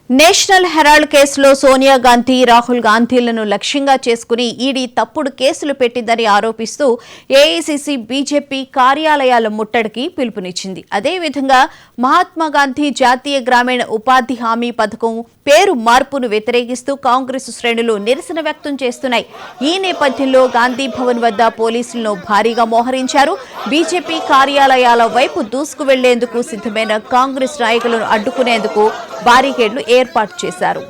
National Herald కేసులో సోనియా గాంధీ రాహుల్ గాంధీలను లక్ష్యంగా చేసుకుని ఈడీ తప్పుడు కేసులు పెట్టిందని ఆరోపిస్తూ ఏఐసీసీ బీజేపీ కార్యాలయాల ముట్టడికి పిలుపునిచ్చింది. అదేవిధంగా మహాత్మా గాంధీ జాతీయ గ్రామీణ ఉపాధి హామీ పథకం పేరు మార్పును వ్యతిరేకిస్తూ కాంగ్రెస్ శ్రేణులు నిరసన వ్యక్తం చేస్తున్నాయి. ఈ నేపథ్యంలో గాంధీ భవన్ వద్ద పోలీసులను భారీగా మోహరించారు. బీజేపీ కార్యాలయాల వైపు దూసుకు వెళ్లేందుకు సిద్ధమైన కాంగ్రెస్ నాయకులను అడ్డుకునేందుకు బారికేడ్లు ఏర్పాటు చేశారు.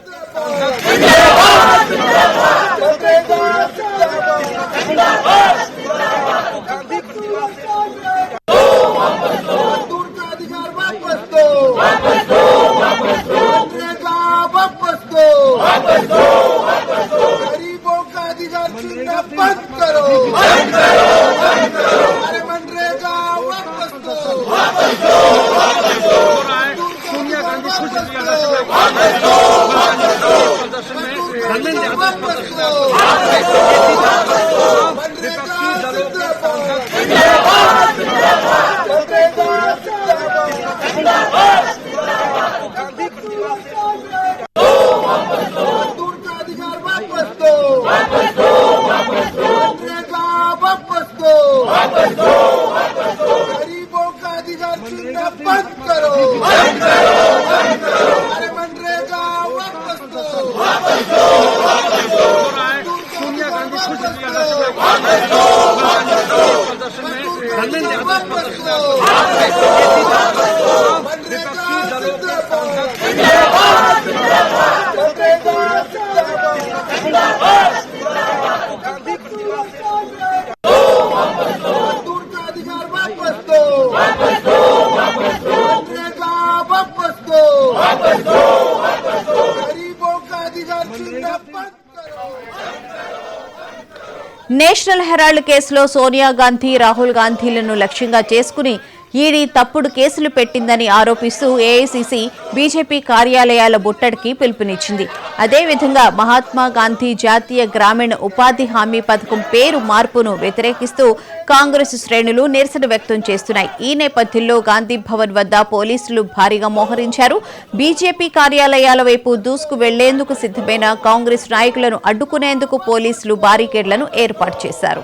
నేషనల్ హెరాల్డ్ కేసులో సోనియా గాంధీ రాహుల్ గాంధీలను లక్ష్యంగా చేసుకుని ఈడీ తప్పుడు కేసులు పెట్టిందని ఆరోపిస్తూ ఏఐసీసీ బీజేపీ కార్యాలయాల ముట్టడికి పిలుపునిచ్చింది. అదేవిధంగా మహాత్మా గాంధీ జాతీయ గ్రామీణ ఉపాధి హామీ పథకం పేరు మార్పును వ్యతిరేకిస్తూ కాంగ్రెస్ శ్రేణులు నిరసన వ్యక్తం చేస్తున్నాయి. ఈ నేపథ్యంలో గాంధీ భవన్ వద్ద పోలీసులు భారీగా మోహరించారు. బీజేపీ కార్యాలయాల వైపు దూసుకు వెళ్లేందుకు సిద్ధమైన కాంగ్రెస్ నాయకులను అడ్డుకునేందుకు పోలీసులు బారికేడ్లను ఏర్పాటు చేశారు.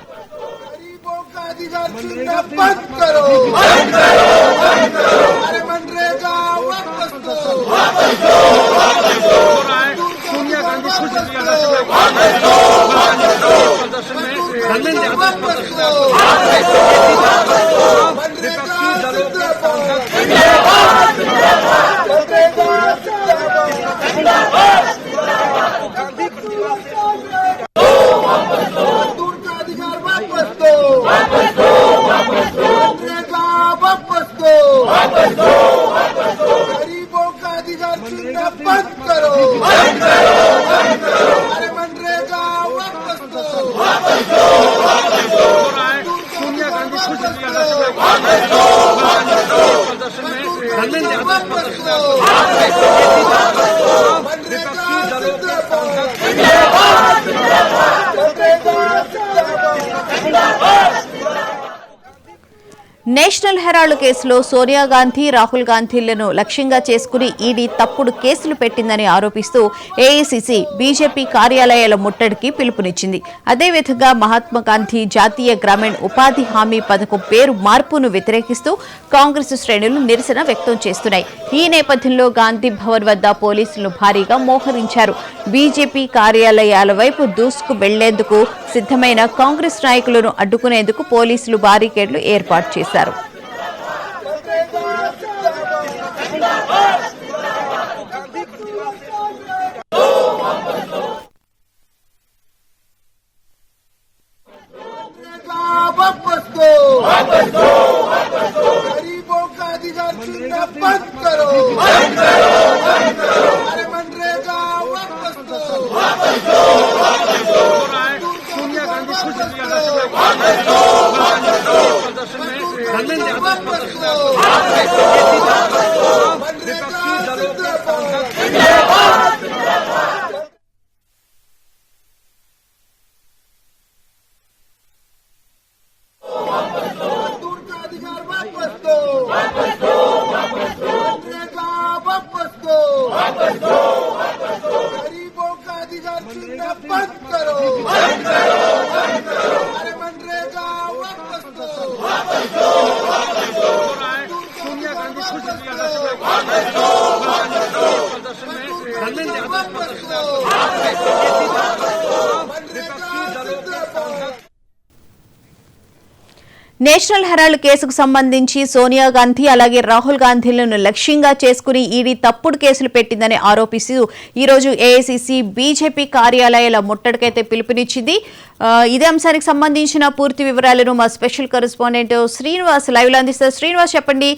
నేషనల్ హెరాల్డ్ కేసులో సోనియా గాంధీ రాహుల్ గాంధీలను లక్ష్యంగా చేసుకుని ఈడీ తప్పుడు కేసులు పెట్టిందని ఆరోపిస్తూ ఏఐసీసీ బీజేపీ కార్యాలయాల ముట్టడికి పిలుపునిచ్చింది. అదేవిధంగా మహాత్మా గాంధీ జాతీయ గ్రామీణ ఉపాధి హామీ పథకం పేరు మార్పును వ్యతిరేకిస్తూ కాంగ్రెస్ శ్రేణులు నిరసన వ్యక్తం చేస్తున్నాయి. ఈ నేపథ్యంలో గాంధీ భవన్ వద్ద పోలీసులను భారీగా మోహరించారు. బీజేపీ కార్యాలయాల వైపు దూసుకు వెళ్లేందుకు సిద్ధమైన కాంగ్రెస్ నాయకులను అడ్డుకునేందుకు పోలీసులు బారికేడ్లు ఏర్పాటు చేశారు. बंद करो अरे मनरेगा वापस दो सोनिया गांधी खुद वापस दो నేషనల్ హెరాల్డ్ కేసుకు సంబంధించి సోనియా గాంధీ అలాగే రాహుల్ గాంధీలను లక్ష్యంగా చేసుకుని ఈడీ తప్పుడు కేసులు పెట్టిందని ఆరోపిస్తూ ఈ రోజు ఏఐసీసీ బీజేపీ కార్యాలయాల ముట్టడికైతే పిలుపునిచ్చింది. ఇదే అంశానికి సంబంధించిన పూర్తి వివరాలను మా స్పెషల్ కరెస్పాండెంట్ శ్రీనివాస్ లైవ్ లో అందిస్తారు. శ్రీనివాస్ చెప్పండి,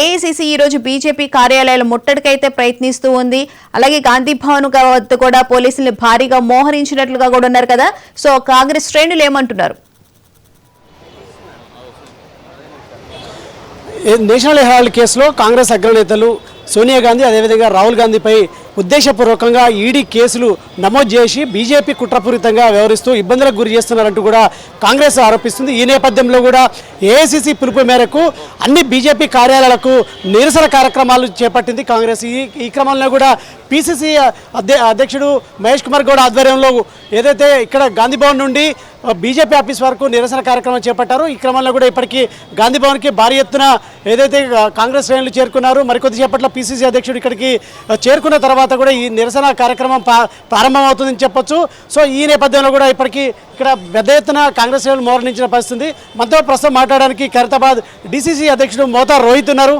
ఏఐసీసీ ఈ రోజు బీజేపీ కార్యాలయాల ముట్టడికైతే ప్రయత్నిస్తూ ఉంది. అలాగే గాంధీ భవన్ వద్ద కూడా పోలీసుల్ని భారీగా మోహరించినట్లుగా కూడా ఉన్నారు కదా. సో కాంగ్రెస్ శ్రేణులు ఏమంటున్నారు? నేషనల్ హెరాల్డ్ కేసులో కాంగ్రెస్ అగ్రనేతలు సోనియా గాంధీ అదేవిధంగా రాహుల్ గాంధీపై ఉద్దేశపూర్వకంగా ఈడీ కేసులు నమోదు చేసి బీజేపీ కుట్రపూరితంగా వ్యవహరిస్తూ ఇబ్బందులకు గురి చేస్తున్నారంటూ కూడా కాంగ్రెస్ ఆరోపిస్తుంది. ఈ నేపథ్యంలో కూడా ఏఐసీసీ పిలుపు మేరకు అన్ని బీజేపీ కార్యాలయాలకు నిరసన కార్యక్రమాలు చేపట్టింది కాంగ్రెస్. ఈ క్రమంలో కూడా పీసీసీ అధ్యక్షుడు మహేష్ కుమార్ గౌడ్ ఆధ్వర్యంలో ఏదైతే ఇక్కడ గాంధీ భవన్ నుండి బీజేపీ ఆఫీస్ వరకు నిరసన కార్యక్రమం చేపట్టారు. ఈ క్రమంలో కూడా ఇప్పటికీ గాంధీ భవన్కి భారీ ఎత్తున ఏదైతే కాంగ్రెస్ శ్రేణులు చేరుకున్నారు. మరికొద్ది సేపట్లో పీసీసీ అధ్యక్షుడు ఇక్కడికి చేరుకున్న తర్వాత కూడా ఈ నిరసన కార్యక్రమం ప్రారంభమవుతుందని చెప్పొచ్చు. సో ఈ నేపథ్యంలో కూడా ఇప్పటికీ ఇక్కడ పెద్ద ఎత్తున కాంగ్రెస్ శ్రేణులు మోహరించిన పరిస్థితి. మనతో ప్రస్తుతం మాట్లాడడానికి ఖైరతాబాద్ డీసీసీ అధ్యక్షుడు మోతా రోహిత్ ఉన్నారు.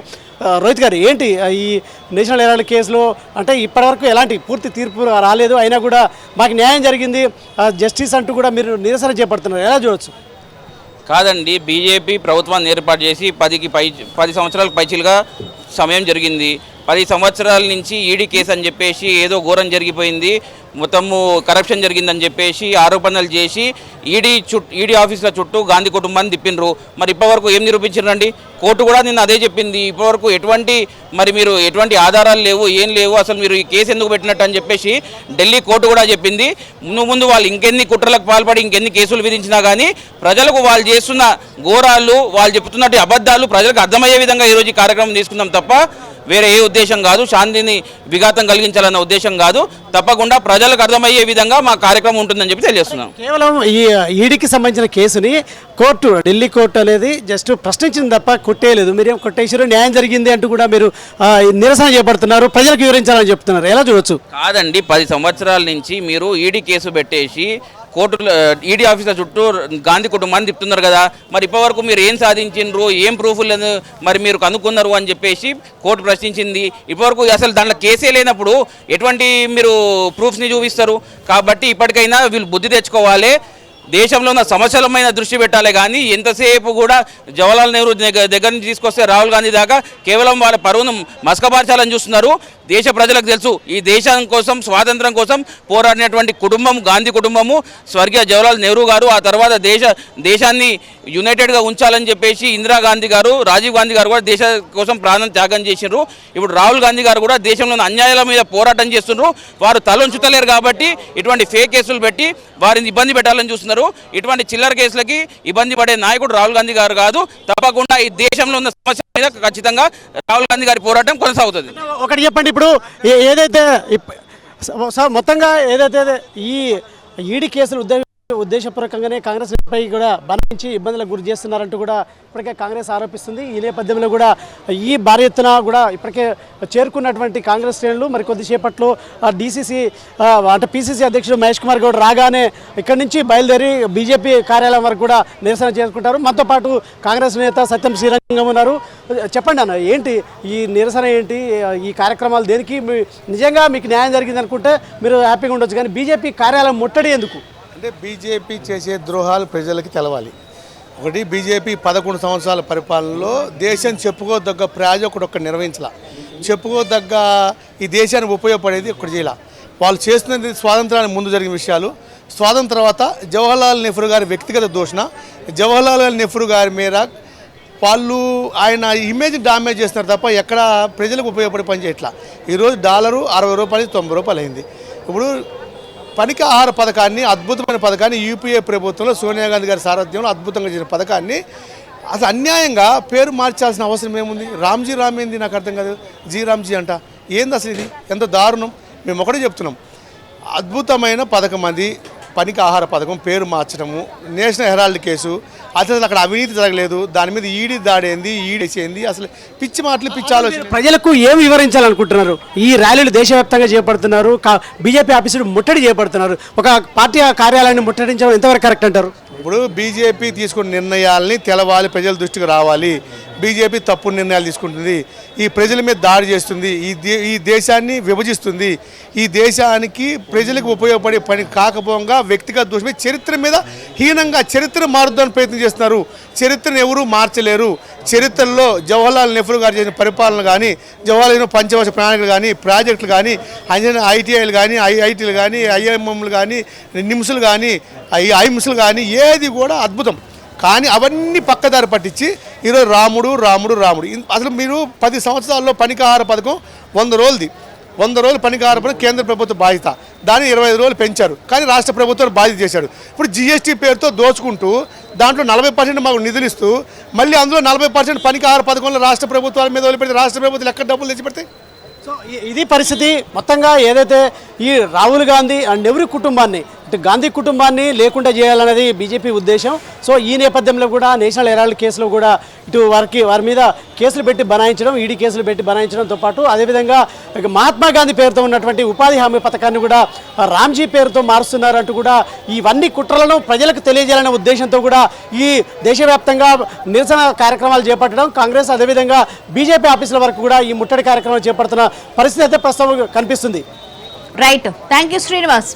రోహిత్ గారు, ఏంటి ఈ నేషనల్ హెరాల్డ్ కేసులో అంటే ఇప్పటివరకు ఎలాంటి పూర్తి తీర్పు రాలేదు, అయినా కూడా మాకు న్యాయం జరిగింది జస్టిస్ అంటూ కూడా మీరు నిరసన చేపడుతున్నారు, ఎలా చూడవచ్చు? కాదండి, బీజేపీ ప్రభుత్వాన్ని ఏర్పాటు చేసి 10 సంవత్సరాలకు పైచిలుగా సమయం జరిగింది. 10 సంవత్సరాల నుంచి ఈడీ కేసు అని చెప్పేసి ఏదో ఘోరం జరిగిపోయింది, మొత్తము కరప్షన్ జరిగిందని చెప్పేసి ఆరోపణలు చేసి ఈడీ ఆఫీసుల చుట్టూ గాంధీ కుటుంబాన్ని తిప్పినరు. మరి ఇప్పటివరకు ఏం నిరూపించారండి? కోర్టు కూడా నిన్న అదే చెప్పింది. ఇప్పటివరకు మీరు ఎటువంటి ఆధారాలు లేవు, ఏం లేవు, అసలు మీరు ఈ కేసు ఎందుకు పెట్టినట్టు అని చెప్పేసి ఢిల్లీ కోర్టు కూడా చెప్పింది. ముందు వాళ్ళు ఇంకెన్ని కుట్రలకు పాల్పడి ఇంకెన్ని కేసులు విధించినా కానీ ప్రజలకు వాళ్ళు చేస్తున్న ఘోరాలు, వాళ్ళు చెప్తున్నట్టు అబద్ధాలు ప్రజలకు అర్థమయ్యే విధంగా ఈరోజు ఈ కార్యక్రమం తీసుకుందాం తప్ప వేరే ఏ ఉద్దేశం కాదు, శాంతిని విఘాతం కలిగించాలన్న ఉద్దేశం కాదు. తప్పకుండా ప్రజలకు అర్థమయ్యే విధంగా మా కార్యక్రమం ఉంటుందని చెప్పి తెలియజేస్తున్నాం. కేవలం ఈ ఈడీకి సంబంధించిన కేసుని ఢిల్లీ కోర్టు అనేది జస్ట్ ప్రశ్నించింది తప్ప కొట్టేయలేదు. మీరేం కొట్టేసారు, న్యాయం జరిగింది అంటూ కూడా మీరు నిరసన చేపడుతున్నారు, ప్రజలకు వివరించాలని చెప్తున్నారు, ఎలా చూడొచ్చు? కాదండి, 10 సంవత్సరాల నుంచి మీరు ఈడీ కేసు పెట్టేసి కోర్టులో ఈడీ ఆఫీసుల చుట్టూ గాంధీ కుటుంబాన్ని తిప్పుతున్నారు కదా. మరి ఇప్పటివరకు మీరు ఏం సాధించిండ్రు, ఏం ప్రూఫ్ లేదు, మరి మీరు కనుక్కున్నారు అని చెప్పేసి కోర్టు ప్రశ్నించింది. ఇప్పటివరకు అసలు దాంట్లో కేసే లేనప్పుడు ఎటువంటి మీరు ప్రూఫ్స్ని చూపిస్తారు? కాబట్టి ఇప్పటికైనా వీళ్ళు బుద్ధి తెచ్చుకోవాలి, దేశంలో ఉన్న సమస్యలమైన దృష్టి పెట్టాలి. కానీ ఎంతసేపు కూడా జవహర్లాల్ నెహ్రూ దగ్గర నుంచి తీసుకొస్తే రాహుల్ గాంధీ దాకా కేవలం వాళ్ళ పరువును మసకబార్చాలని చూస్తున్నారు. దేశ ప్రజలకు తెలుసు, ఈ దేశం కోసం స్వాతంత్రం కోసం పోరాడినటువంటి కుటుంబం గాంధీ కుటుంబము, స్వర్గీయ జవహర్లాల్ నెహ్రూ గారు, ఆ తర్వాత దేశాన్ని యునైటెడ్గా ఉంచాలని చెప్పేసి ఇందిరాగాంధీ గారు, రాజీవ్ గాంధీ గారు కూడా దేశం కోసం ప్రాణం త్యాగం చేసినారు. ఇప్పుడు రాహుల్ గాంధీ గారు కూడా దేశంలోని అన్యాయాల మీద పోరాటం చేస్తున్నారు. వారు తలొంచుతలేరు కాబట్టి ఇటువంటి ఫేక్ కేసులు పెట్టి వారిని ఇబ్బంది పెట్టాలని చూస్తున్నారు. ఇటువంటి చిల్లర కేసులకి ఇబ్బంది పడే నాయకుడు రాహుల్ గాంధీ గారు కాదు. తప్పకుండా ఈ దేశంలో ఉన్న సమస్య మీద ఖచ్చితంగా రాహుల్ గాంధీ గారి పోరాటం కొనసాగుతుంది. ఒకటి చెప్పండి, ఇప్పుడు ఏదైతే మొత్తంగా ఏదైతే ఈ ఈడీ కేసులు ఉద్దేశపూర్వకంగానే కాంగ్రెస్ పై కూడా బనాయించి ఇబ్బందులకు గురి చేస్తున్నారంటూ కూడా ఇప్పటికే కాంగ్రెస్ ఆరోపిస్తుంది. ఈ నేపథ్యంలో కూడా ఈ భారీ ఎత్తున కూడా ఇప్పటికే చేరుకున్నటువంటి కాంగ్రెస్ శ్రేణులు మరి కొద్దిసేపట్లో డీసీసీ అంటే పీసీసీ అధ్యక్షుడు మహేష్ కుమార్ గౌడ్ రాగానే ఇక్కడి నుంచి బయలుదేరి బీజేపీ కార్యాలయం వరకు కూడా నిరసన చేసుకుంటారు. మనతో పాటు కాంగ్రెస్ నేత సత్యం శ్రీరంగం ఉన్నారు. చెప్పండి అన్న, ఏంటి ఈ నిరసన, ఏంటి ఈ కార్యక్రమాలు, దేనికి? నిజంగా మీకు న్యాయం జరిగింది అనుకుంటే మీరు హ్యాపీగా ఉండొచ్చు, కానీ బీజేపీ కార్యాలయం ముట్టడి ఎందుకు? అంటే బీజేపీ చేసే ద్రోహాలు ప్రజలకి తెలవాలి. ఒకటి, బీజేపీ 11 సంవత్సరాల పరిపాలనలో దేశం చెప్పుకోదగ్గ ప్రాజెక్ట్ ఒక్కటి నిర్వహించాల, చెప్పుకోదగ్గ ఈ దేశానికి ఉపయోగపడేది ఒకటి చేయాల. వాళ్ళు చేస్తున్నది స్వాతంత్రానికి ముందు జరిగిన విషయాలు. స్వాతంత్రం తర్వాత జవహర్లాల్ నెహ్రూ గారి వ్యక్తిగత దూషణ, జవహర్లాల్ నెహ్రూ గారి మీద వాళ్ళు ఆయన ఇమేజ్ డామేజ్ చేస్తున్నారు తప్ప ఎక్కడ ప్రజలకు ఉపయోగపడే పని చేయట్లా. ఈరోజు డాలరు 60 రూపాయలు 90 రూపాయలు అయింది. ఇప్పుడు పనికి ఆహార పథకాన్ని, అద్భుతమైన పథకాన్ని యూపీఏ ప్రభుత్వంలో సోనియా గాంధీ గారి సారథ్యంలో అద్భుతంగా చేసిన పథకాన్ని అసలు అన్యాయంగా పేరు మార్చాల్సిన అవసరం ఏముంది? రామ్జీ రామ్ ఏంది నాకు అర్థం కాదు, జీ రామ్జీ అంట ఏంది అసలు? ఇది ఎంత దారుణం. మేము ఒకటే చెప్తున్నాం, అద్భుతమైన పథకం అది. పనికి ఆహార పథకం పేరు మార్చడము, నేషనల్ హెరాల్డ్ కేసు, అసలు అక్కడ అవినీతి జరగలేదు, దాని మీద ఈడీ దాడేంది, ఈడేసేంది, అసలు పిచ్చి మాటలు పిచ్చి ఆలోచన. ప్రజలకు ఏం వివరించాలనుకుంటున్నారు? ఈ ర్యాలీలు దేశవ్యాప్తంగా చేపడుతున్నారు, బీజేపీ ఆఫీసులు ముట్టడి చేపడుతున్నారు, ఒక పార్టీ కార్యాలయాన్ని ముట్టడించడం ఎంతవరకు కరెక్ట్ అంటారు? ఇప్పుడు బీజేపీ తీసుకున్న నిర్ణయాలని తెలవాలి, ప్రజల దృష్టికి రావాలి. బీజేపీ తప్పుడు నిర్ణయాలు తీసుకుంటుంది, ఈ ప్రజల మీద దాడి చేస్తుంది, ఈ దేశాన్ని విభజిస్తుంది, ఈ దేశానికి ప్రజలకు ఉపయోగపడే పని కాకపోగా వ్యక్తిగత దోషమే చరిత్ర మీద హీనంగా చరిత్ర మారుద్దామని ప్రయత్నం చేస్తున్నారు. చరిత్రను ఎవరూ మార్చలేరు. చరిత్రలో జవహర్లాల్ నెహ్రూ గారు చేసిన పరిపాలన కానీ, జవహర్లాల్ నెహ్రూ పంచవర్ష ప్రణాళికలు కానీ, ప్రాజెక్టులు కానీ, ఐటీఐలు కానీ, ఐఐటీలు కానీ, ఐఎంఎంలు కానీ, నిమ్స్లు కానీ, ఐమ్స్లు కానీ ఏది కూడా అద్భుతం. కానీ అవన్నీ పక్కదారి పట్టించి ఈరోజు రాముడు రాముడు రాముడు. అసలు మీరు 10 సంవత్సరాల్లో పనికాహార పథకం 100 రోజులది, 100 రోజులు పనికాహార పథకం కేంద్ర ప్రభుత్వ బాధ్యత, దాన్ని 25 రోజులు పెంచారు, కానీ రాష్ట్ర ప్రభుత్వం బాధ్యత చేశాడు. ఇప్పుడు జీఎస్టీ పేరుతో దోచుకుంటూ దాంట్లో 40% మాకు నిధులు ఇస్తూ మళ్ళీ అందులో 40% పనికాహార పథకంలో రాష్ట్ర ప్రభుత్వాల మీద వదిలిపెడితే రాష్ట్ర ప్రభుత్వాలు ఎక్కడ డబ్బులు తెచ్చిపెడతాయి? సో ఇది పరిస్థితి. మొత్తంగా ఏదైతే ఈ రాహుల్ గాంధీ అండ్ నెహ్రూ కుటుంబాన్ని, ఇటు గాంధీ కుటుంబాన్ని లేకుండా చేయాలనేది బీజేపీ ఉద్దేశం. సో ఈ నేపథ్యంలో కూడా నేషనల్ హెరాల్డ్ కేసులో కూడా ఇటు వారి మీద కేసులు పెట్టి బనాయించడం, ఈడీ కేసులు పెట్టి బనాయించడంతో పాటు అదేవిధంగా మహాత్మా గాంధీ పేరుతో ఉన్నటువంటి ఉపాధి హామీ పథకాన్ని కూడా రామ్జీ పేరుతో మారుస్తున్నారంటూ కూడా ఇవన్నీ కుట్రలను ప్రజలకు తెలియజేయాలనే ఉద్దేశంతో కూడా ఈ దేశవ్యాప్తంగా నిరసన కార్యక్రమాలు చేపట్టడం, కాంగ్రెస్ అదేవిధంగా బీజేపీ ఆఫీసుల వరకు కూడా ఈ ముట్టడి కార్యక్రమాలు చేపడుతున్న పరిస్థితి అయితే ప్రస్తుతం కనిపిస్తుంది. Right, thank you Srinivas.